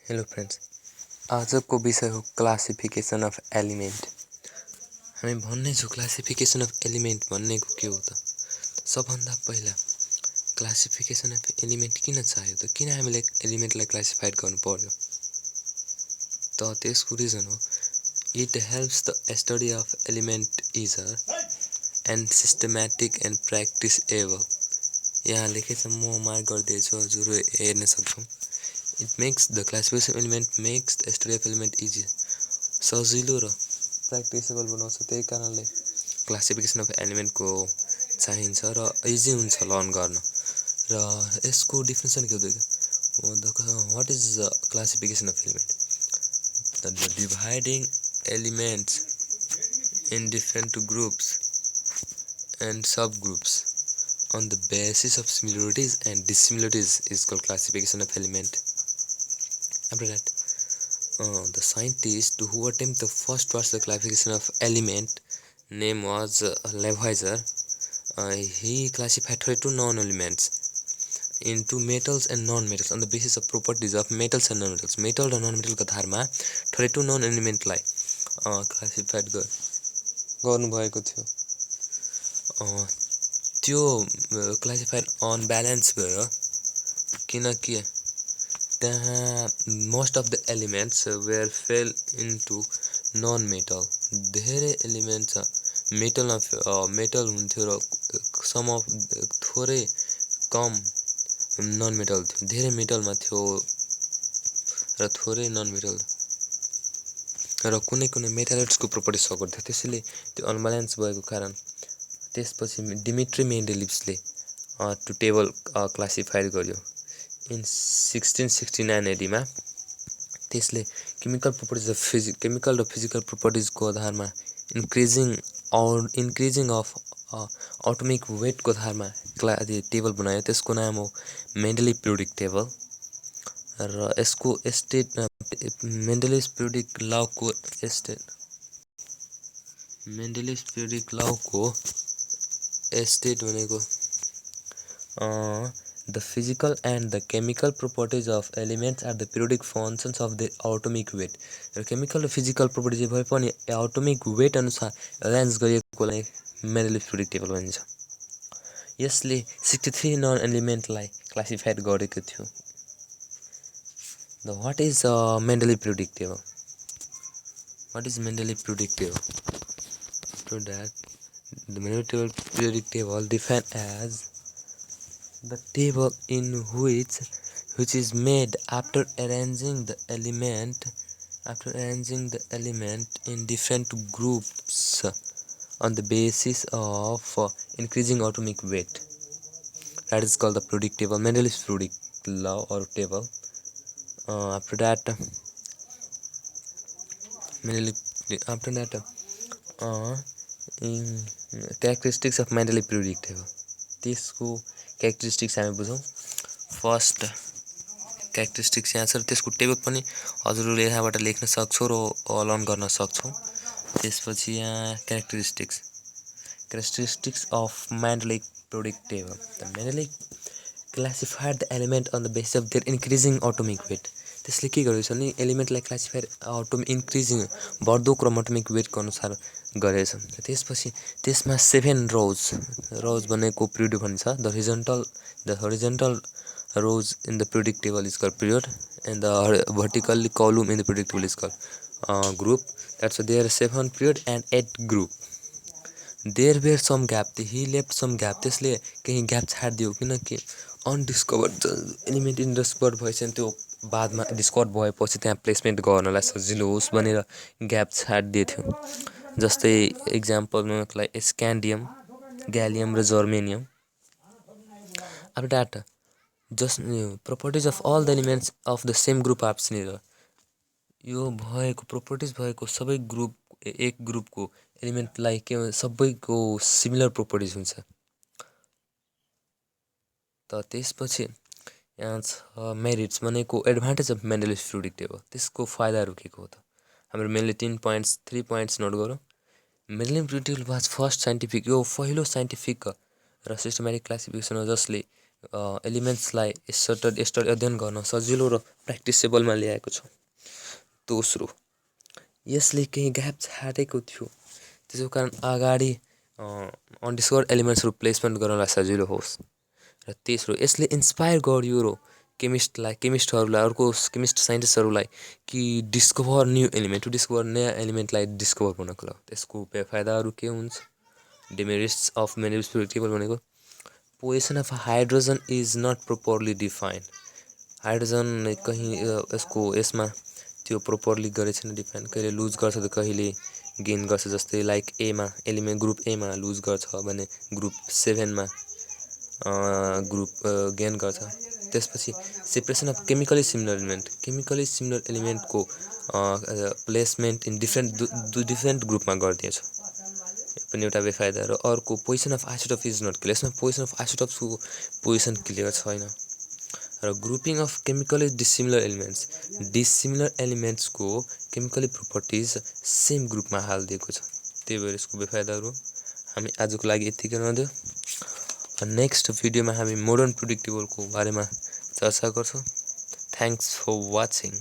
Hello friends, आजको विषय हो क्लासिफिकेसन अफ एलिमेन्ट। हामी भन्नेछौँ क्लासिफिकेसन अफ एलिमेन्ट भन्नेको के हो त। सबभन्दा पहिला क्लासिफिकेसन अफ एलिमेन्ट किन चाहियो त, किन हामीले एलिमेन्टलाई क्लासिफाइड गर्नु पर्यो त, त्यसको रिजन हो it helps the study of element easier and systematic and practicable. यहाँ लेखेछ, म मार्क गरिदिएछु, हजुर हेर्न सक्छौँ। It makes the classification element makes the study of element easy, सजिलो र प्र्याक्टिसेबल बनाउँछ। त्यही कारणले क्लासिफिकेसन अफ एलिमेन्टको चाहिन्छ र इजी हुन्छ लर्न गर्न। र यसको डिफिनेसन के हो त, what is the classification of element? The dividing elements in different groups and sub groups on the basis of similarities and dissimilarities is called classification of element. After that, the scientist who attempted the first was the classification of element name was Lavoisier. He classified 32 non-elements into metals and non-metals on the basis of properties of metals and non-metals. Metal र non-metal को आधारमा 32 non-element लाई classified गर्नुभएको थियो। त्यो classified unbalance भयो, किनकि त्यहाँ most of the elements were fell into non metal. धेरै एलिमेन्ट छ मेटल हुन्थ्यो र सम अफ थोरै कम नन मेटल थियो। धेरै मेटलमा थियो र थोरै नन मेटल र कुनै कुनै मेटालोइड्सको प्रोपर्टी सको थियो। त्यसैले त्यो अनब्यालेन्स भएको कारण त्यसपछि डिमिट्री मेन्डेलिभ्सले टु टेबल क्लासिफाइड गर्यो इन 1669 एडीमा। त्यसले केमिकल र फिजिकल प्रोपर्टिजको आधारमा इन्क्रिजिङ अफ एटोमिक वेटको आधारमा टेबल बनायो। त्यसको नाम हो मेन्डेलिभ पिरियोडिक टेबल। र यसको मेन्डेलिभ पिरियोडिक लको स्टेट भनेको the physical and the chemical properties of elements are the periodic functions of the atomic weight. र केमिकल र फिजिकल प्रोपर्टिज भए पनि एटोमिक वेट अनुसार एलाइन्स गरिएकोलाई मेन्डेलिभ पिरियोडिक टेबल भनिन्छ। यसले 63 नन एलिमेन्टलाई क्लासिफाइड गरेको थियो। The what is Mendeleev periodic table? What is Mendeleev periodic table? To that, the Mendeleev periodic table defined as the table in which is made after arranging the element in different groups on the basis of increasing atomic weight. That is called the periodic table, Mendeleev's periodic law or table. After that, characteristics of Mendeleev periodic table. त्यसको characteristics हामी बुझौँ। First characteristics यहाँ छ र त्यसको table पनि हजुरले यहाँबाट लेख्न सक्छौ र लर्न गर्न सक्छौ। त्यसपछि यहाँ characteristics of Mendeleev periodic table. The Mendeleev classified the element on the basis of their increasing atomic weight. त्यसले के गरेको छ भने एलिमेन्टलाई क्लासिफाइड इन्क्रिजिङ बढ्दो क्रम एटोमिक वेटको अनुसार गरेछ। त्यसपछि त्यसमा 7 रोज भनेको पिरियड भनिन्छ। The horizontal rows in the periodic table is called period and the vertically column in the periodic table is called group. That's there are 7 period and 8 group. There were some gap, he left some gap. त्यसले केही gap छाडिदियो, किनकि अनडिस्कभर्ड element इन्डिस्कभर्ड भएछ भने त्यो बादमा discovered भएपछि त्यहाँ placement गर्नलाई सजिलो होस् भनेर ग्याप छाडिदिएको थियो। जस्तै इक्जाम्पलको लागि स्क्यान्डियम, ग्यालियम र germanium. After that properties of all the elements of the same group are similar. यो प्रोपर्टिज भएको सबै एक ग्रुपको एलिमेन्टलाई के सबैको सिमिलर प्रोपर्टिज हुन्छ। त त्यसपछि यहाँ छ मेरिट्स भनेको advantage of Mendeleev periodic table. त्यसको फाइदाहरू के हो त, हाम्रो मेनली 3 पोइन्ट्स नोट गरौँ। Mendeleev periodic table was first scientific, यो पहिलो साइन्टिफिक र सिस्टमेटिक क्लासिफिकेसन हो जसले एलिमेन्ट्सलाई यसरी अध्ययन गर्न सजिलो र प्र्याक्टिसेबलमा ल्याएको छ। दोस्रो, यसले केही ग्याप छाडेको थियो, त्यसको कारण अगाडि अनडिस्कभर्ड एलिमेन्ट्सहरू प्लेसमेन्ट गर्नलाई सजिलो होस्। र तेस्रो, यसले इन्सपायर गर्यो र केमिस्टहरूलाई अर्को केमिस्ट साइन्टिस्टहरूलाई कि डिस्कभर न्यू एलिमेन्ट नयाँ एलिमेन्टलाई डिस्कभर गर्नको लागि। त्यसको बेफाइदाहरू के हुन्छ? Demerits of manipulative periodic table भनेको position of hydrogen is not properly defined. Hydrogen कहीँ यसमा त्यो प्रोपरली गरेको छैन डिफाइन, कहिले लुज गर्छ त कहिले गेन गर्छ। जस्तै लाइक एमा एलिमेन्ट ग्रुप एमा लुज गर्छ भने ग्रुप 7मा गेन गर्छ। त्यसपछि सेपरेसन अफ केमिकली सिमिलर एलिमेन्टको प्लेसमेन्ट इन डिफ्रेन्ट ग्रुपमा गरिदिएछ, पनि एउटा बेफाइदा। र अर्को, position of isotope is not clear. यसमा पोजिसन अफ आइसोटोप्सको पोजिसन क्लियर छैन। र ग्रुपिङ अफ केमिकली डिसिमिलर एलिमेन्ट्सको केमिकली प्रोपर्टिज सेम ग्रुपमा हालिदिएको छ। त्यही भएर यसको बेफाइदाहरू। हामी आजको लागि यतिकै रहँदै नेक्स्ट भिडियोमा हामी मोडर्न पिरियोडिक टेबलको बारेमा चर्चा गर्छौँ। Thanks for watching.